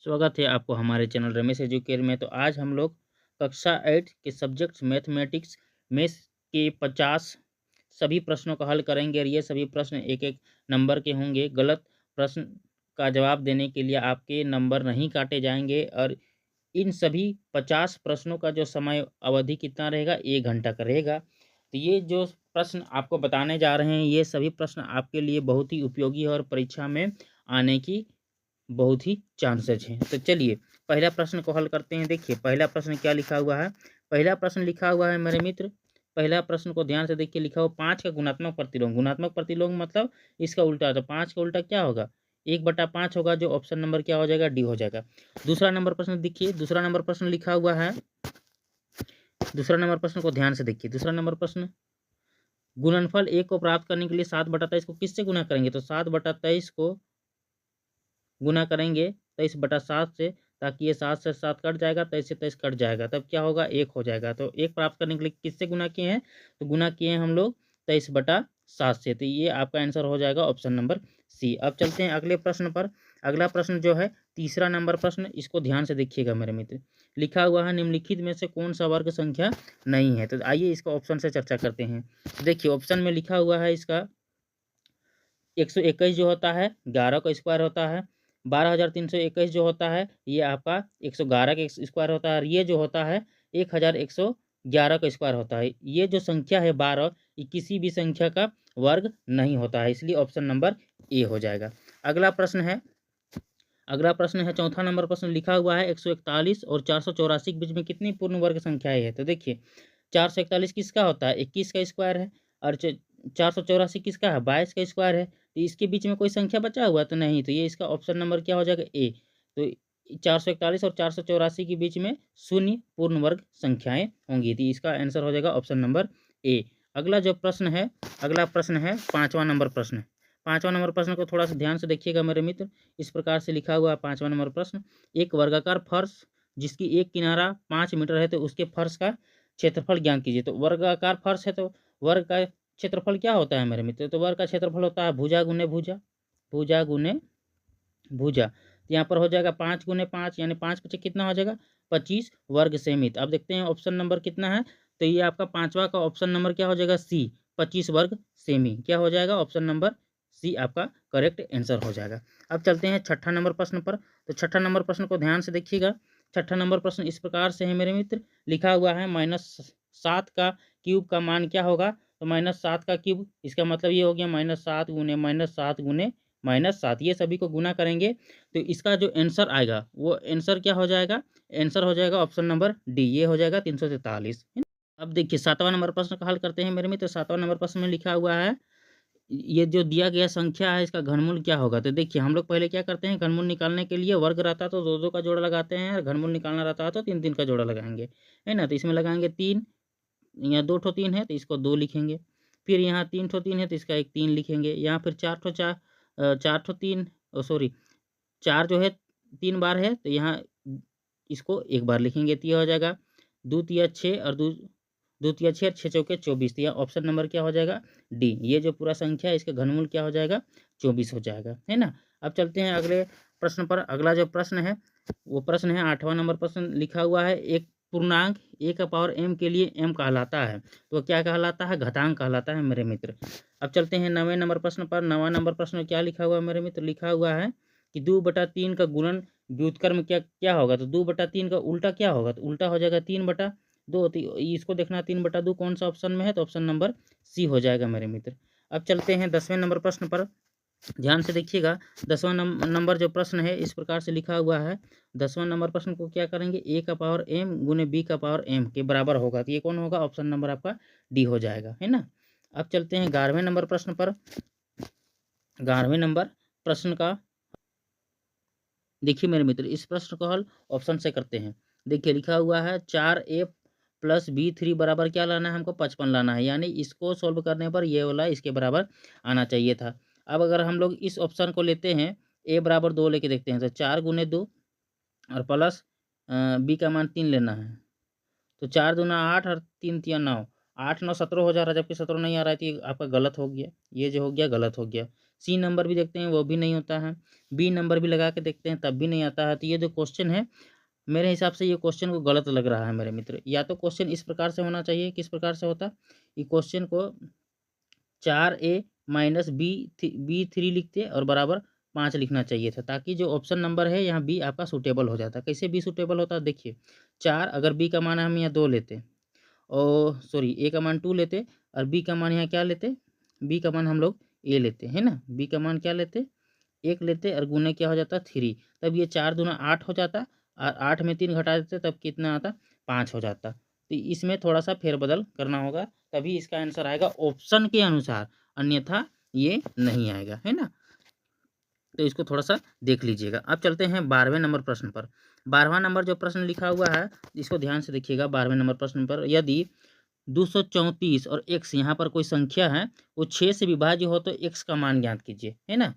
स्वागत है आपको हमारे चैनल रमेश एजुकेयर में। तो आज हम लोग कक्षा 8 के सब्जेक्ट्स मैथमेटिक्स में के 50 सभी प्रश्नों का हल करेंगे और ये सभी प्रश्न एक एक नंबर के होंगे। गलत प्रश्न का जवाब देने के लिए आपके नंबर नहीं काटे जाएंगे और इन सभी 50 प्रश्नों का जो समय अवधि कितना रहेगा, 1 घंटा का रहेगा। तो ये जो प्रश्न आपको बताने जा रहे हैं, ये सभी प्रश्न आपके लिए बहुत ही उपयोगी है और परीक्षा में आने की बहुत ही चांसेज हैं। तो चलिए पहला प्रश्न को हल करते हैं। देखिए पहला प्रश्न क्या लिखा हुआ है। पहला प्रश्न लिखा हुआ है मेरे मित्र, पहला प्रश्न को ध्यान से देखिए। लिखा हुआ 5 का गुणात्मक प्रतिलोम। गुणात्मक प्रतिलोम मतलब इसका उल्टा। तो 5 का उल्टा क्या होगा, 1/5 होगा, जो ऑप्शन नंबर क्या हो जाएगा, डी हो जाएगा। दूसरा नंबर प्रश्न देखिए, दूसरा नंबर प्रश्न लिखा हुआ है। दूसरा नंबर प्रश्न को ध्यान से देखिए। दूसरा नंबर प्रश्न, गुणनफल 1 को प्राप्त करने के लिए 7/23 को किससे गुना करेंगे। तो 7/23 को गुना करेंगे 23/7 से, ताकि ये 7 से 7 कट जाएगा, 23 से 23 कट जाएगा, तब क्या होगा, 1 हो जाएगा। तो 1 प्राप्त करने के लिए किससे गुना किए हैं, तो गुना किए हैं हम लोग 23/7 से। तो ये आपका आंसर हो जाएगा ऑप्शन नंबर सी। अब चलते हैं अगले प्रश्न पर। अगला प्रश्न जो है तीसरा नंबर प्रश्न, इसको ध्यान से देखिएगा मेरे मित्र। लिखा हुआ है निम्नलिखित में से कौन सा वर्ग संख्या नहीं है। तो आइए इसका ऑप्शन से चर्चा करते हैं। देखिए ऑप्शन में लिखा हुआ है इसका 121 जो होता है 11 का स्क्वायर होता है। 12,321 जो होता है ये आपका 111 का स्क्वायर होता है। और ये जो होता है 1,111 का स्क्वायर होता है। ये जो संख्या है 12, ये किसी भी संख्या का वर्ग नहीं होता है, इसलिए ऑप्शन नंबर ए हो जाएगा। अगला प्रश्न है, अगला प्रश्न है चौथा नंबर प्रश्न। लिखा हुआ है 141 और 484 के बीच में कितनी पूर्ण वर्ग संख्याएं है। तो देखिए 441 किसका होता है, 21 का स्क्वायर है। और 484 किसका है, 22 का स्क्वायर है। तो इसके बीच में कोई संख्या बचा हुआ तो नहीं, तो ये इसका ऑप्शन नंबर क्या हो जाएगा, ए। तो 441 और 484 के बीच में शून्य पूर्ण वर्ग संख्याएं होंगी, तो इसका आंसर हो जाएगा ऑप्शन नंबर ए। अगला जो प्रश्न है, अगला प्रश्न है 5वां नंबर प्रश्न। 5वां नंबर प्रश्न को थोड़ा सा ध्यान से देखिएगा मेरे मित्र। इस प्रकार से लिखा हुआ है 5वां नंबर प्रश्न। एक वर्गाकार फर्श जिसकी एक किनारा 5 मीटर है, तो उसके फर्श का क्षेत्रफल ज्ञात कीजिए। तो वर्गाकार फर्श है, तो वर्ग का क्षेत्रफल क्या होता है मेरे मित्र, तो वर्ग का क्षेत्रफल होता है भुजा गुने भुजा, भुजा गुने भुजा। तो यहाँ पर हो जाएगा 5 गुने 5, यानी 5 पचे कितना हो जाएगा, 25 वर्ग सेमी। अब देखते हैं ऑप्शन नंबर कितना है। तो ये आपका 5वां का ऑप्शन नंबर क्या हो जाएगा, सी, 25 वर्ग सेमी। क्या हो जाएगा, ऑप्शन नंबर सी आपका करेक्ट आंसर हो जाएगा। अब चलते हैं छठा नंबर प्रश्न पर। तो छठा नंबर प्रश्न को ध्यान से देखिएगा। छठा नंबर प्रश्न इस प्रकार से है मेरे मित्र। लिखा हुआ है -7 का क्यूब का मान क्या होगा। तो -7 का क्यूब, इसका मतलब ये हो गया -7 गुने -7 गुने -7। ये सभी को गुना करेंगे तो इसका जो आंसर आएगा वो आंसर क्या हो जाएगा, आंसर हो जाएगा ऑप्शन नंबर डी, ये हो जाएगा 343। अब देखिए 7वां नंबर प्रश्न का हल करते हैं मेरे मित्र। 7वां नंबर प्रश्न में लिखा हुआ है, ये जो दिया गया संख्या है इसका घनमूल क्या होगा। तो देखिए हम लोग पहले क्या करते हैं, घनमूल निकालने के लिए वर्ग रहता है तो 2 2 का जोड़ा लगाते हैं, और घनमूल निकालना रहता है तो 3 3 का जोड़ा लगाएंगे, है ना। तो इसमें लगाएंगे 3, यहाँ 2 ठो 3 है तो इसको 2 लिखेंगे। फिर यहाँ 3 ठो 3 है तो इसका एक 3 लिखेंगे। यहाँ फिर 4 ठो 3, सॉरी 4 जो है 3 बार है तो यहाँ इसको 1 बार लिखेंगे, तो ये हो जाएगा 2 तिया 6 और 2 2 तिया 6, 6 चौके 24। तो यह ऑप्शन नंबर क्या हो जाएगा, डी। ये जो पूरा संख्या है इसका घनमूल क्या हो जाएगा, 24 हो जाएगा, है ना। अब चलते हैं अगले प्रश्न पर। अगला जो प्रश्न है वो प्रश्न है 8वां नंबर प्रश्न। लिखा हुआ है एक पूर्णांक a का पावर m के लिए m कहलाता है, तो क्या कहलाता है, घातांक कहलाता है मेरे मित्र। अब चलते हैं 9वें नंबर प्रश्न पर। 9वां नंबर प्रश्न में क्या लिखा हुआ है मेरे मित्र। लिखा हुआ है कि 2/3 का गुणन व्युत्क्रम क्या क्या होगा। तो 2/3 का उल्टा क्या होगा, तो उल्टा हो जाएगा 3/2। तो इसको देखना 3/2 कौन सा ऑप्शन में है, तो ऑप्शन नंबर सी हो जाएगा मेरे मित्र। अब चलते हैं 10वें नंबर प्रश्न पर। ध्यान से देखिएगा। 10वां नंबर जो प्रश्न है इस प्रकार से लिखा हुआ है। 10वां नंबर प्रश्न को क्या करेंगे, a का पावर m गुने b का पावर m के बराबर होगा, तो ये कौन होगा, ऑप्शन नंबर आपका डी हो जाएगा, है ना। अब चलते हैं 11वें नंबर प्रश्न पर। 11वें नंबर प्रश्न का देखिए मेरे मित्र, इस प्रश्न को हल ऑप्शन से करते हैं। देखिए लिखा हुआ है 4a प्लस b3 बराबर क्या लाना है, हमको 55 लाना है, यानी इसको सॉल्व करने पर ये वाला इसके बराबर आना चाहिए था। अब अगर हम लोग इस ऑप्शन को लेते हैं, a बराबर 2 लेके देखते हैं, तो 4 गुने 2 और प्लस b का मान 3 लेना है। तो 4 दूना 8 और 3 तिया 9, 8 9 17 हो जा रहा है, जबकि 17 नहीं आ रहा है, तो ये आपका गलत हो गया, ये जो हो गया गलत हो गया। सी नंबर भी देखते हैं वो भी नहीं होता है, बी नंबर भी लगा के देखते हैं तब भी नहीं आता है। तो ये जो क्वेश्चन है मेरे हिसाब से ये क्वेश्चन को गलत लग रहा है मेरे मित्र। या तो क्वेश्चन इस प्रकार से होना चाहिए, किस प्रकार से होता, ये क्वेश्चन को 4a माइनस बी 3 लिखते और बराबर 5 लिखना चाहिए था, ताकि जो ऑप्शन नंबर है यहाँ बी आपका सूटेबल हो जाता। कैसे बी सूटेबल होता है देखिए, 4 अगर बी का मान हम यहाँ 2 लेते और सॉरी ए का मान 2 लेते और बी का मान यहाँ क्या लेते, बी का मान हम लोग ए लेते है ना, बी का मान क्या लेते 1 लेते और गुने क्या हो जाता 3, तब ये 4 दूना 8 हो जाता और 8 में 3 घटा देते तब कितना आता 5 हो जाता। तो इसमें थोड़ा सा फेरबदल करना होगा तभी इसका आंसर आएगा ऑप्शन के अनुसार, अन्यथा ये नहीं आएगा है ना। तो इसको थोड़ा सा देख लीजिएगा। अब चलते हैं 12वें नंबर प्रश्न पर। 12वां नंबर जो प्रश्न लिखा हुआ है इसको ध्यान से देखिएगा। 12वें नंबर प्रश्न पर यदि 234 और x यहाँ पर कोई संख्या है वो 6 से विभाज्य हो तो x का मान ज्ञात कीजिए है ना।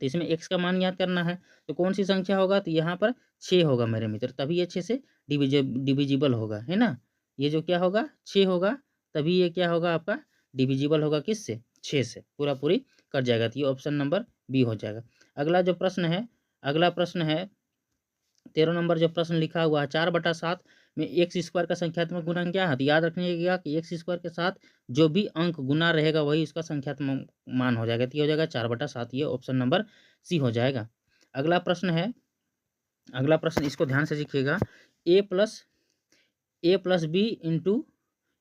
तो इसमें x का मान ज्ञात करना है तो कौन सी संख्या होगा, तो यहाँ पर 6 होगा मेरे मित्र, तभी ये 6 से डिविजिबल होगा है ना। ये जो क्या होगा 6 होगा, तभी ये क्या होगा आपका डिविजिबल होगा किससे 6 से, पूरा पूरी कट जाएगा। तो ये ऑप्शन नंबर बी हो जाएगा। अगला जो प्रश्न है, अगला प्रश्न है 13 नंबर जो प्रश्न लिखा हुआ है 4/7 में एक्स स्क्वायर का संख्यात्मक गुणा क्या है। तो याद रखिएगा कि एक्स स्क्वायर के साथ जो भी अंक गुना रहेगा वही उसका संख्यात्मक मान हो जाएगा। तो ये हो जाएगा 4/7, ये ऑप्शन नंबर सी हो जाएगा। अगला प्रश्न है, अगला प्रश्न इसको ध्यान से सीखिएगा, ए प्लस बी इंटू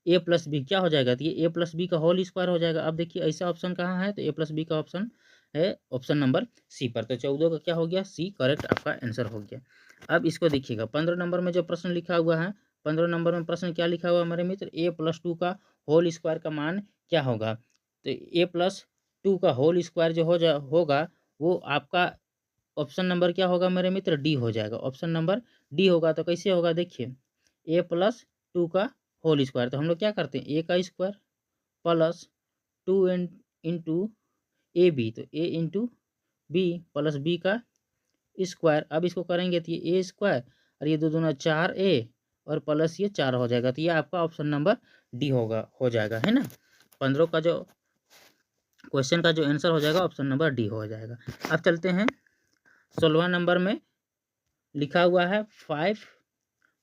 ए प्लस बी क्या हो जाएगा, तो ये ए प्लस बी का होल स्क्वायर हो जाएगा। अब देखिए ऐसा ऑप्शन कहाँ है, तो ए प्लस बी का ऑप्शन है ऑप्शन नंबर सी पर। तो 14 का क्या हो गया सी करेक्ट आपका आंसर हो गया। अब इसको देखिएगा 15 नंबर में जो प्रश्न लिखा हुआ है, 15 नंबर में प्रश्न क्या लिखा हुआ है हमारे मित्र, a+2 का होल स्क्वायर का मान क्या होगा। तो a+2 का होल स्क्वायर जो होगा वो आपका ऑप्शन नंबर क्या होगा मेरे मित्र, डी हो जाएगा। ऑप्शन नंबर डी होगा। तो कैसे होगा देखिए, a+2 का होल स्क्वायर, तो हम लोग क्या करते हैं ए का square plus 2 into a b, तो a into b plus b का स्क्वायर। अब इसको करेंगे तो ये ए स्क्वायर और ये 2 दूना 4a और प्लस ये 4 हो जाएगा। तो ये आपका ऑप्शन नंबर डी होगा, हो जाएगा है ना। 15 का जो क्वेश्चन का जो आंसर हो जाएगा ऑप्शन नंबर डी हो जाएगा। अब चलते हैं 16वां नंबर में लिखा हुआ है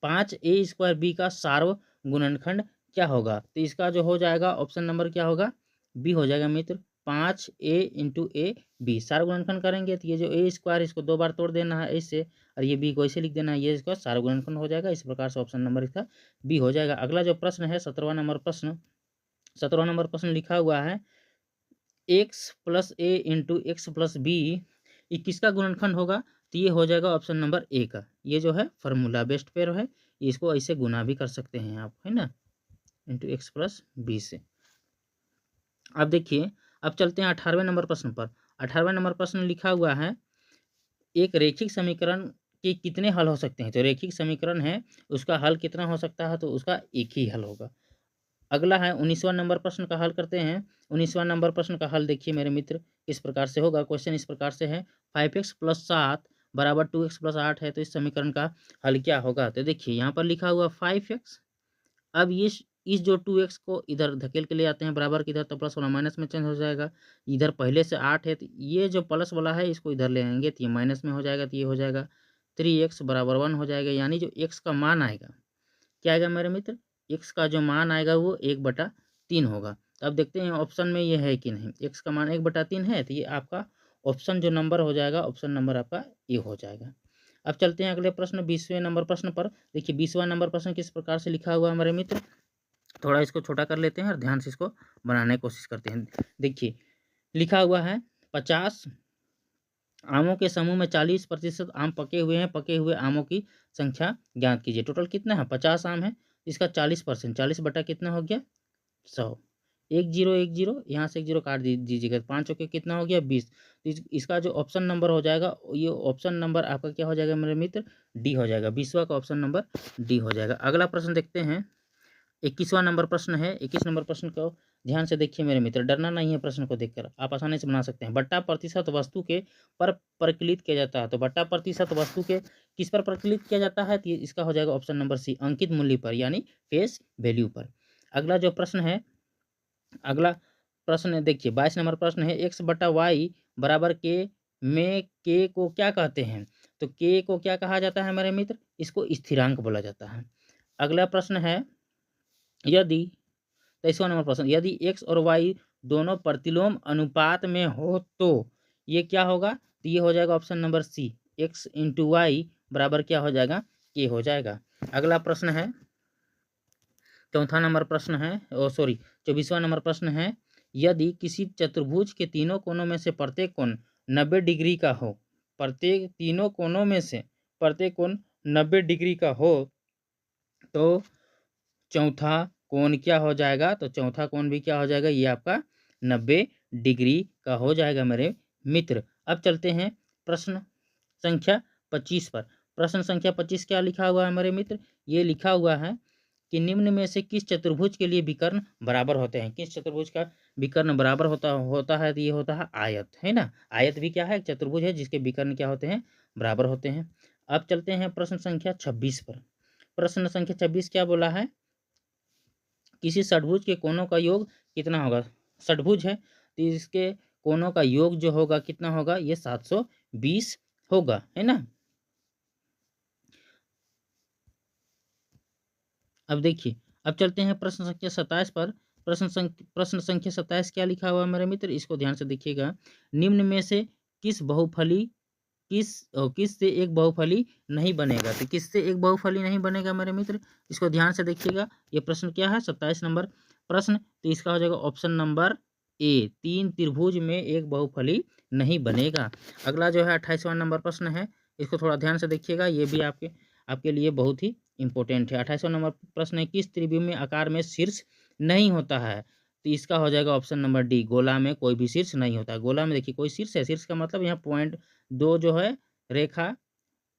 5a² बी का सार्व गुणनखंड क्या होगा। तो इसका जो हो जाएगा ऑप्शन नंबर क्या होगा, बी हो जाएगा मित्र। 5a इंटू ए बी सार्व गुणनखंड करेंगे तो ये जो a² इसको 2 बार तोड़ देना है ऐसे और ये बी को ऐसे लिख देना है, ये इसका सार्व गुणनखंड हो जाएगा। इस प्रकार से ऑप्शन नंबर इसका बी हो जाएगा। अगला जो प्रश्न है 17वां नंबर प्रश्न, 17वां नंबर प्रश्न लिखा हुआ है x+a इंटू x+b ये किसका गुणनखंड होगा, तो ये हो जाएगा ऑप्शन नंबर ए का। ये जो है फार्मूला बेस्ट पेयर है, इसको ऐसे गुना भी कर सकते हैं आप है ना, इंटू x+b से। अब देखिए, अब चलते हैं 18वें नंबर प्रश्न पर। 18वें नंबर प्रश्न लिखा हुआ है एक रेखिक समीकरण के कितने हल हो सकते हैं। तो रेखिक समीकरण है उसका हल कितना हो सकता है, तो उसका एक ही हल होगा। अगला है 19वां नंबर प्रश्न का हल करते हैं। 19वां नंबर प्रश्न का हल देखिए मेरे मित्र इस प्रकार से होगा। क्वेश्चन इस प्रकार से है 5x+7 बराबर 2x+8 है, तो इस समीकरण का हल क्या होगा। तो देखिए यहाँ पर लिखा हुआ 5x, अब ये इस जो 2x को इधर धकेल के ले आते हैं बराबर की इधर, तो प्लस वाला माइनस में चेंज हो जाएगा। इधर पहले से 8 है तो ये जो प्लस वाला है इसको इधर ले आएंगे तो ये माइनस में हो जाएगा, तो ये हो जाएगा 3x बराबर 1 हो जाएगा। यानी जो x का मान आएगा क्या आएगा मेरे मित्र, x का जो मान आएगा वो 1/3 होगा। तो अब देखते हैं ऑप्शन में ये है कि नहीं, x का मान 1/3 है, तो ये आपका ऑप्शन जो नंबर हो जाएगा ऑप्शन नंबर आपका ए हो जाएगा। अब चलते हैं अगले प्रश्न 20वें नंबर प्रश्न पर। देखिए 20वां नंबर प्रश्न किस प्रकार से लिखा हुआ है हमारे मित्र, थोड़ा इसको छोटा कर लेते हैं और ध्यान से इसको बनाने की कोशिश करते हैं। देखिए लिखा हुआ है 50 आमों के समूह में 40% आम पके हुए हैं, पके हुए आमों की संख्या ज्ञात कीजिए। टोटल कितना है 50 आम है, इसका 40%, 40 बटा कितना हो गया 100, 1 0 1 0 यहाँ से 1 0 काट दीजिएगा, 5 चौके कितना हो गया 20। तो इसका जो ऑप्शन नंबर हो जाएगा ये ऑप्शन नंबर आपका क्या हो जाएगा मेरे मित्र, डी हो जाएगा। 20वां का ऑप्शन नंबर डी हो जाएगा। अगला प्रश्न देखते हैं 21वां नंबर प्रश्न है। 21 नंबर प्रश्न को ध्यान से देखिए मेरे मित्र, डरना नहीं है, प्रश्न को देखकर आप आसानी से बना सकते हैं। बट्टा प्रतिशत वस्तु के पर परिकलित किया जाता है। तो बट्टा प्रतिशत वस्तु के किस पर परिकलित किया जाता है, तो इसका हो जाएगा ऑप्शन नंबर सी अंकित मूल्य पर, यानी फेस वैल्यू पर। अगला जो प्रश्न है, अगला प्रश्न देखिए 22 नंबर प्रश्न है x बटा वाई बराबर के में के को क्या कहते हैं? तो के को क्या कहा जाता है मेरे मित्र? इसको स्थिरांक बोला जाता है। अगला प्रश्न है यदि 23वां नंबर प्रश्न, यदि x और y दोनों प्रतिलोम अनुपात में हो तो ये क्या होगा? तो ये हो जाएगा option number C, x into y बराबर क्या हो जाएगा? के हो जाएगा। अगला प्रश्न है चौथा नंबर प्रश्न है, 24वां नंबर प्रश्न है, यदि किसी चतुर्भुज के तीनों कोनों में से प्रत्येक कोण 90 डिग्री का हो, प्रत्येक तीनों कोनों में से प्रत्येक कोण 90 डिग्री का हो तो चौथा कोण क्या हो जाएगा? तो चौथा कोण भी क्या हो जाएगा? ये आपका 90 डिग्री का हो जाएगा मेरे मित्र। अब चलते हैं प्रश्न संख्या 25 पर। प्रश्न संख्या 25 क्या लिखा हुआ है मेरे मित्र? ये लिखा हुआ है कि निम्न में से किस चतुर्भुज के लिए विकर्ण बराबर होते हैं? किस चतुर्भुज का विकर्ण बराबर होता है? तो ये होता है आयत, है ना। आयत भी क्या है? एक चतुर्भुज है जिसके विकर्ण क्या होते हैं? बराबर होते हैं। अब चलते हैं प्रश्न संख्या 26 पर। प्रश्न संख्या 26 क्या बोला है? किसी षटभुज के कोणों का योग कितना होगा? षटभुज है तो इसके कोणों का योग जो होगा कितना होगा? ये 720 होगा, है ना। अब देखिए, अब चलते हैं प्रश्न संख्या 27 पर। प्रश्न संख्या 27 क्या लिखा हुआ है मेरे मित्र? इसको ध्यान से देखिएगा। निम्न में से किस बहुफली किस से एक बहुफली नहीं बनेगा? तो किस से एक बहुफली नहीं बनेगा मेरे मित्र? इसको ध्यान से देखिएगा। ये प्रश्न क्या है? 27 नंबर प्रश्न, तो इसका हो जाएगा ऑप्शन नंबर ए, 3 त्रिभुज में एक बहुफली नहीं बनेगा। अगला जो है 28वां नंबर प्रश्न है, इसको थोड़ा ध्यान से देखिएगा। ये भी आपके लिए बहुत ही इंपॉर्टेंट है। 28वां नंबर प्रश्न है, किस त्रिविमीय आकार में शीर्ष नहीं होता है? तो इसका हो जाएगा ऑप्शन नंबर डी, गोला में कोई भी शीर्ष नहीं होता। गोला में देखिए कोई शीर्ष है, शीर्ष का मतलब यहाँ पॉइंट 2 जो है रेखा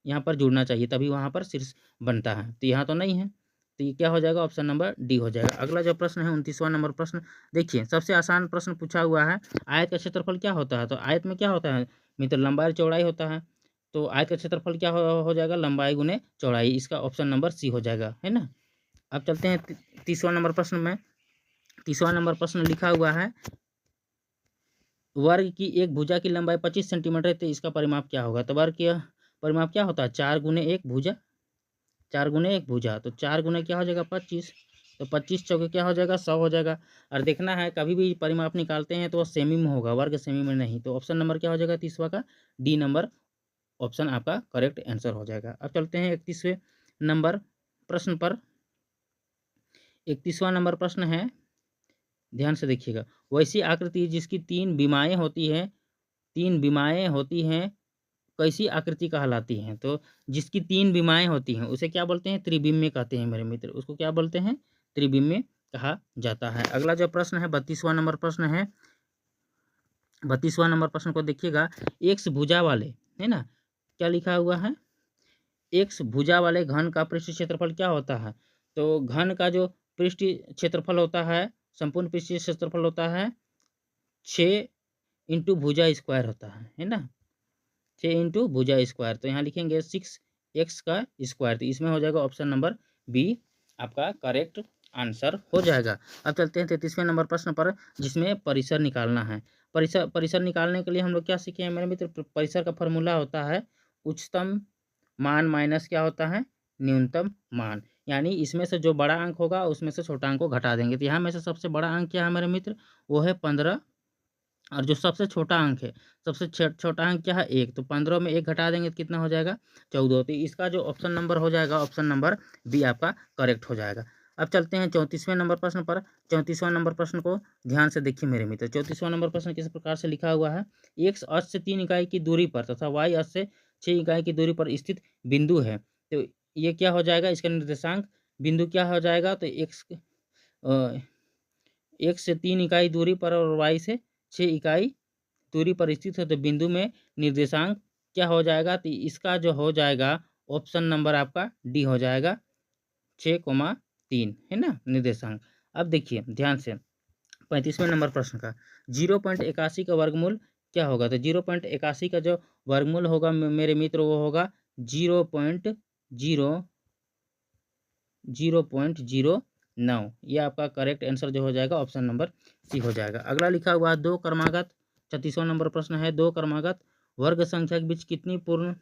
यहाँ पर जुड़ना चाहिए तभी वहाँ पर शीर्ष बनता है, तो यहाँ तो नहीं है, तो ये क्या हो जाएगा? ऑप्शन नंबर डी हो जाएगा। अगला जो प्रश्न है 29वां नंबर प्रश्न, देखिए सबसे आसान प्रश्न पूछा हुआ है, आयत का क्षेत्रफल क्या होता है? तो आयत में क्या होता है मित्र? लंबाई चौड़ाई होता है। तो आयत का क्षेत्रफल क्या हो जाएगा? लंबाई गुने चौड़ाई। इसका ऑप्शन नंबर सी हो जाएगा, है ना। अब चलते हैं 30वां नंबर प्रश्न में। 30वां नंबर प्रश्न लिखा हुआ है, वर्ग की एक भुजा की लंबाई 25 सेंटीमीटर है, तो इसका परिमाप क्या होगा? तो वर्ग का परिमाप क्या होता है? 4 गुने 1 भुजा, 4 गुने 1 भुजा, तो 4 गुने क्या हो जाएगा? 25, तो 25 चौके क्या हो जाएगा? 100 हो जाएगा। और देखना है कभी भी परिमाप निकालते हैं तो वो सेमी में होगा, वर्ग सेमी में नहीं। तो ऑप्शन नंबर क्या हो जाएगा 30वां का? डी नंबर ऑप्शन आपका करेक्ट आंसर हो जाएगा। अब चलते हैं 31वें नंबर प्रश्न पर। 31वां नंबर प्रश्न है, ध्यान से देखिएगा। वैसी आकृति जिसकी 3 विमाएँ होती हैं, 3 विमाएँ होती हैं, कैसी आकृति कहलाती हैं? तो जिसकी 3 विमाएँ होती हैं उसे क्या बोलते हैं? त्रिविम्य कहते हैं मेरे मित्र। उसको क्या बोलते हैं? त्रिविम्य कहा जाता है। अगला जो प्रश्न है 32वां नंबर प्रश्न है। 32वां नंबर प्रश्न को देखिएगा, एक्स भुजा वाले, है ना, क्या लिखा हुआ है? एक्स भुजा वाले घन का पृष्ठीय क्षेत्रफल क्या होता है? तो घन का जो पृष्ठीय क्षेत्रफल होता है, संपूर्ण पृष्ठीय क्षेत्रफल होता है 6 इंटू भुजा स्क्वायर होता है ना। 6 इंटू भुजा स्क्वायर, तो यहाँ लिखेंगे 6x का स्क्वायर, तो इसमें हो जाएगा ऑप्शन नंबर बी आपका करेक्ट आंसर हो जाएगा। अब चलते हैं 33वें नंबर प्रश्न पर, जिसमें परिसर निकालना है। परिसर निकालने के लिए हम लोग क्या सीखे हैं मेरे मित्र? परिसर का फॉर्मूला होता है उच्चतम मान माइनस क्या होता है? न्यूनतम मान। यानी इसमें से जो बड़ा अंक होगा उसमें से छोटा अंक को घटा देंगे। तो यहाँ में से सबसे बड़ा अंक क्या है मेरे मित्र? वो है 15, और जो सबसे छोटा अंक है, सबसे छोटा अंक क्या है? 1, तो 15 में 1 घटा देंगे तो कितना हो जाएगा? 14। तो इसका जो ऑप्शन नंबर हो जाएगा, ऑप्शन नंबर बी आपका करेक्ट हो जाएगा। अब चलते हैं 34वें नंबर प्रश्न पर। 34वां नंबर प्रश्न को ध्यान से देखिए मेरे मित्र। 34वां नंबर प्रश्न किस प्रकार से लिखा हुआ है? एक्स अक्ष से 3 इकाई की दूरी पर तथा वाई अक्ष से 6 इकाई की दूरी पर स्थित बिंदु है, तो ये क्या हो जाएगा? इसका निर्देशांक बिंदु क्या हो जाएगा? तो एक्स से 3 इकाई दूरी पर और वाई से 6 इकाई दूरी पर स्थित है, तो बिंदु में निर्देशांक क्या हो जाएगा? तो इसका जो हो जाएगा ऑप्शन नंबर आपका डी हो जाएगा, 6,3, है ना निर्देशांक। अब देखिए ध्यान से 35वें नंबर प्रश्न का 0.81 का वर्गमूल क्या होगा? तो 0.81 का जो वर्गमूल होगा मेरे मित्र वो होगा 0.000 9। ये आपका करेक्ट आंसर जो हो जाएगा ऑप्शन नंबर सी हो जाएगा। अगला लिखा हुआ है 2 क्रमागत 36वां नंबर प्रश्न है, 2 क्रमागत वर्ग संख्या के बीच कितनी पूर्ण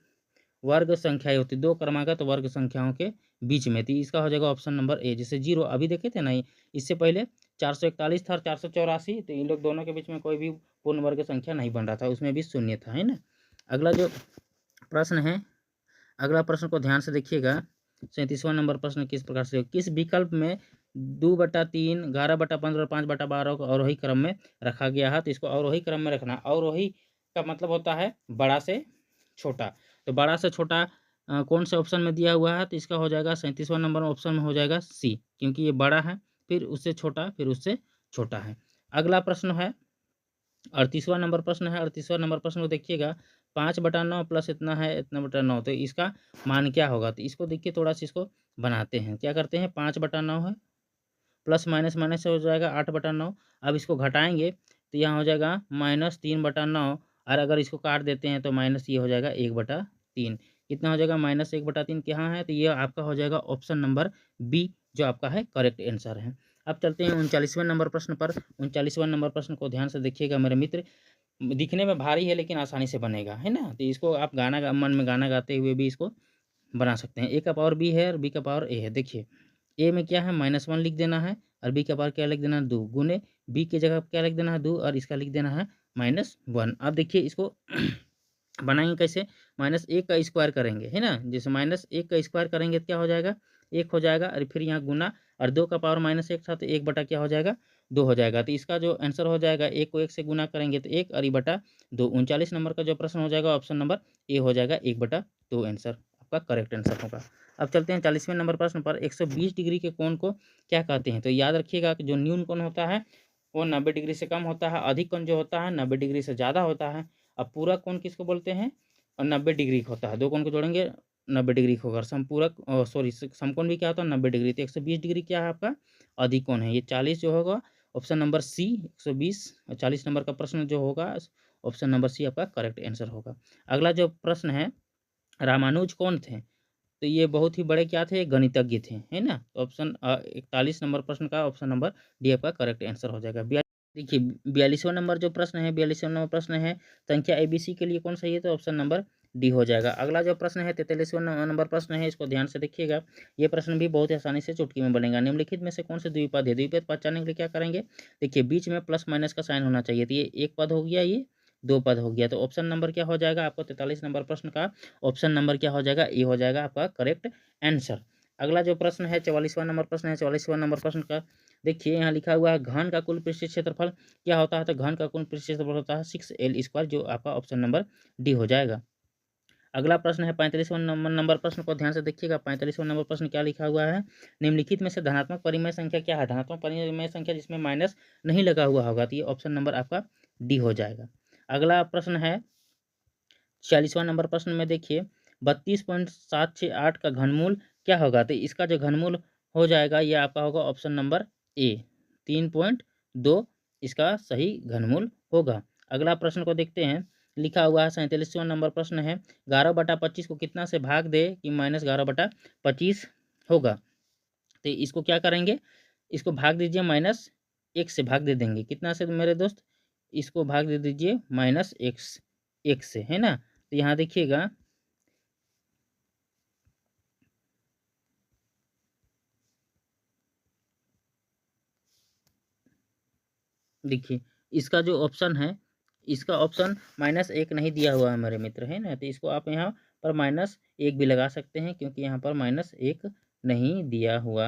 वर्ग संख्याएँ होती है? 2 क्रमागत वर्ग संख्याओं के बीच में, तो इसका हो जाएगा ऑप्शन नंबर ए। जैसे 0 अभी देखे थे ना, इससे पहले 441 था और 484, तो इन लोग दोनों के बीच में कोई भी पूर्ण वर्ग संख्या नहीं बन रहा था, उसमें भी शून्य था, है ना। अगला जो प्रश्न है, अगला प्रश्न को ध्यान से देखिएगा। 37वां नंबर प्रश्न किस प्रकार से, किस विकल्प में 2/3, 11/15 और 5/12 को अवरोही क्रम में रखा गया है? तो इसको अवरोही क्रम में रखना। अवरोही का मतलब होता है बड़ा से छोटा, तो बड़ा से छोटा कौन से ऑप्शन में दिया हुआ है? तो इसका हो जाएगा 37वां नंबर ऑप्शन में हो जाएगा सी, क्योंकि ये बड़ा है, फिर उससे छोटा, फिर उससे छोटा है। अगला प्रश्न है 38वां नंबर प्रश्न है। 38वां नंबर प्रश्न को देखिएगा, 5/9 प्लस इतना है, इतना बटा 9, तो इसका मान क्या होगा? तो इसको देखिए, थोड़ा सा इसको बनाते हैं। क्या करते हैं, 5/9 है, प्लस माइनस माइनस से हो जाएगा 8/9। अब इसको घटाएंगे तो यहाँ हो जाएगा -3/9, और अगर इसको काट देते हैं तो माइनस ये हो जाएगा 1/3। कितना हो जाएगा? -1/3 कहाँ है? तो ये आपका हो जाएगा ऑप्शन नंबर बी, जो आपका है करेक्ट आंसर है। अब चलते हैं 39वें नंबर प्रश्न पर। 39वां नंबर प्रश्न को ध्यान से देखिएगा मेरे मित्र। दिखने में भारी है लेकिन आसानी से बनेगा, है ना। तो इसको आप मन में गाना गाते हुए भी इसको बना सकते हैं। ए का पावर बी है और बी का पावर ए है। देखिए, ए में क्या है, -1 लिख देना है, और बी का पावर क्या लिख देना है, 2 गुने बी की जगह क्या लिख देना है, 2, और इसका लिख देना है -1। अब देखिए इसको बनाएंगे कैसे, -1 का स्क्वायर करेंगे, है ना। जैसे -1 का स्क्वायर करेंगे तो क्या हो जाएगा, 1 हो जाएगा, और फिर यहाँ गुना, और 2 का पावर -1 था तो 1 बटा क्या हो जाएगा, 2 हो जाएगा। तो इसका जो आंसर हो जाएगा, 1 को 1 से गुना करेंगे तो 1, और ये बटा 2। 39 नंबर का जो प्रश्न हो जाएगा ऑप्शन नंबर ए हो जाएगा, 1/2 आंसर आपका करेक्ट आंसर होगा। अब चलते हैं 40वें नंबर प्रश्न पर। 120 डिग्री के कोण को क्या कहते हैं? तो याद रखिएगा कि जो न्यून कोण होता है वो 90 डिग्री से कम होता है, अधिक कोण जो होता है 90 डिग्री से ज़्यादा होता है। अब पूरक कोण किसको बोलते हैं? 90 डिग्री का होता है। 2 कोण को जोड़ेंगे 90 डिग्री का होगा। समपूरक समकोण भी क्या होता है? 90 डिग्री। तो 120 डिग्री क्या है आपका? अधिक कोण है। ये 40 जो होगा ऑप्शन नंबर सी, 120 और 40 नंबर का प्रश्न जो होगा ऑप्शन नंबर सी आपका करेक्ट आंसर होगा। अगला जो प्रश्न है, रामानुज कौन थे? तो ये बहुत ही बड़े क्या थे? गणितज्ञ थे, है ना। तो ऑप्शन 41 नंबर प्रश्न का ऑप्शन नंबर डी आपका करेक्ट आंसर हो जाएगा। देखिए 42वां नंबर जो प्रश्न है, 42वां नंबर प्रश्न है, संख्या एबीसी के लिए कौन सही है? तो ऑप्शन नंबर डी हो जाएगा। अगला जो प्रश्न है 43वां नंबर प्रश्न है, इसको ध्यान से देखिएगा। ये प्रश्न भी बहुत ही आसानी से चुटकी में बनेगा। निम्नलिखित में से कौन से द्विपद है? द्विपद पहचानने के लिए क्या करेंगे? देखिए बीच में प्लस माइनस का साइन होना चाहिए, तो ये एक पद हो गया, ये 2 पद हो गया। तो ऑप्शन नंबर क्या हो जाएगा आपको? 43 नंबर प्रश्न का ऑप्शन नंबर क्या हो जाएगा? ए हो जाएगा आपका करेक्ट आंसर। अगला जो प्रश्न है 44वां नंबर प्रश्न है। 44वां नंबर प्रश्न का देखिए, यहाँ लिखा हुआ है घन का कुल पृष्ठीय क्षेत्रफल क्या होता है? तो घन का कुल पृष्ठीय क्षेत्रफल होता है 6L², जो आपका ऑप्शन नंबर डी हो जाएगा। अगला प्रश्न है 45वां नंबर प्रश्न को ध्यान से देखिएगा। 45वां नंबर प्रश्न क्या लिखा हुआ है? निम्नलिखित में से धनात्मक परिमेय संख्या क्या है? धनात्मक परिमेय संख्या जिसमें माइनस नहीं लगा हुआ होगा, तो ये ऑप्शन नंबर आपका डी हो जाएगा। अगला प्रश्न है 46वां नंबर प्रश्न में देखिए, 32.768 का घनमूल क्या होगा? तो इसका जो घनमूल हो जाएगा ये आपका होगा ऑप्शन नंबर ए, 3.2 इसका सही घनमूल होगा। अगला प्रश्न को देखते हैं। लिखा हुआ है 47वां नंबर प्रश्न है, 11/25 को कितना से भाग दे कि -11/25 होगा? तो इसको क्या करेंगे, इसको भाग दीजिए -1 से भाग दे देंगे। कितना से मेरे दोस्त? इसको भाग दे दीजिए -1 1 से, है ना। तो यहाँ देखिएगा, देखिए इसका जो ऑप्शन है, इसका ऑप्शन -1 नहीं दिया हुआ है मेरे मित्र, है ना। तो इसको आप यहाँ पर -1 भी लगा सकते हैं, क्योंकि यहाँ पर -1 नहीं दिया हुआ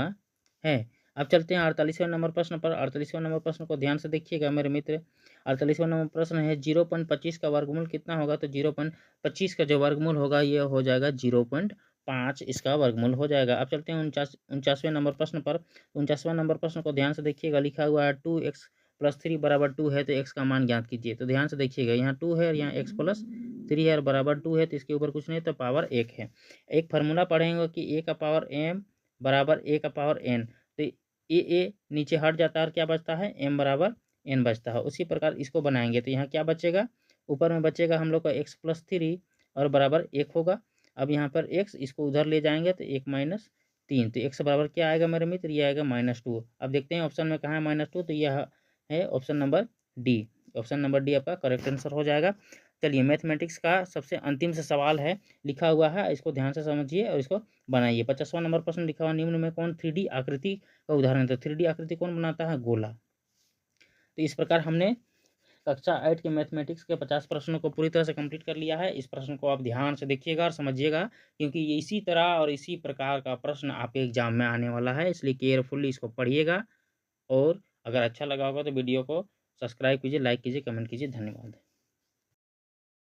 है। अब चलते हैं 48वें नंबर प्रश्न पर। 48वें नंबर प्रश्न को ध्यान से देखिएगा मेरे मित्र। 48वां नंबर प्रश्न है, 0.25 का वर्गमूल कितना होगा? तो 0.25 का जो वर्गमूल होगा ये हो जाएगा 0.5, इसका वर्गमूल हो जाएगा। अब चलते हैं 49वें नंबर प्रश्न पर। 49वां नंबर प्रश्न को ध्यान से देखिएगा। लिखा हुआ है 2x + 3 = 2 है, तो x का मान ज्ञात कीजिए। तो ध्यान से देखिएगा, यहाँ 2 है और यहाँ x + 3 है और बराबर 2 है, तो इसके ऊपर कुछ नहीं, तो पावर 1 है। एक फार्मूला पढ़ेंगे कि a का पावर m बराबर a का पावर n, तो a नीचे हट जाता है और क्या बचता है? m बराबर n बचता है। उसी प्रकार इसको बनाएंगे तो यहाँ क्या बचेगा? ऊपर में बचेगा हम लोग का x + 3 और बराबर 1 होगा। अब यहाँ पर x, इसको उधर ले जाएंगे तो 1 - 3, तो x बराबर क्या आएगा मेरे मित्र? ये आएगा -2। अब देखते हैं ऑप्शन में कहाँ है -2, तो यह है option number D. Option number D आपका करेक्ट आंसर हो जाएगा। चलिए मैथमेटिक्स का सबसे अंतिम से सवाल है, लिखा हुआ है, इसको ध्यान से समझिए और इसको बनाइए। 50वां नंबर प्रश्न लिखा हुआ, निम्न में कौन 3D आकृति का उदाहरण है? तो 3D आकृति कौन बनाता है? गोला। तो इस प्रकार हमने कक्षा 8 के मैथमेटिक्स के 50 प्रश्नों को पूरी तरह से कंप्लीट कर लिया है। इस प्रश्न को आप ध्यान से देखिएगा और समझिएगा, क्योंकि ये इसी तरह और इसी प्रकार का प्रश्न आपके एग्जाम में आने वाला है, इसलिए केयरफुली इसको पढ़िएगा। और अगर अच्छा लगा होगा तो वीडियो को सब्सक्राइब कीजिए, लाइक कीजिए, कमेंट कीजिए। धन्यवाद।